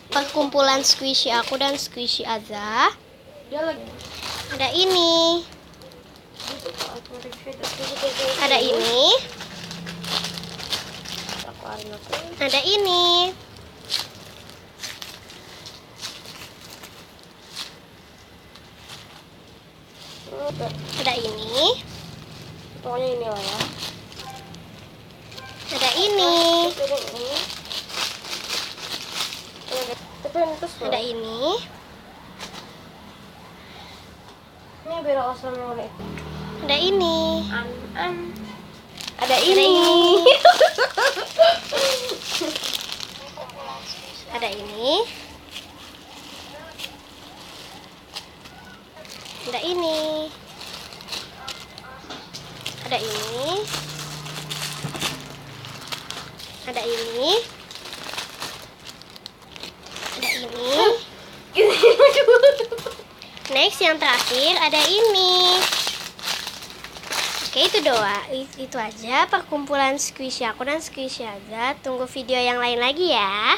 Perkumpulan squishy aku dan squishy Azzah. Ada ini. Ada ini. Ada ini. Ada ini. Pokoknya ini lah ya. Ada ini. Ada ini. Ini biar asal mulai. Ada ini. Ada ini. Ada ini. Ada ini. Ada ini. Ada ini. Ada ini. Next, yang terakhir ada ini. Oke, itu doang. Itu aja perkumpulan squishy aku dan squishy Azzah. Tunggu video yang lain lagi ya.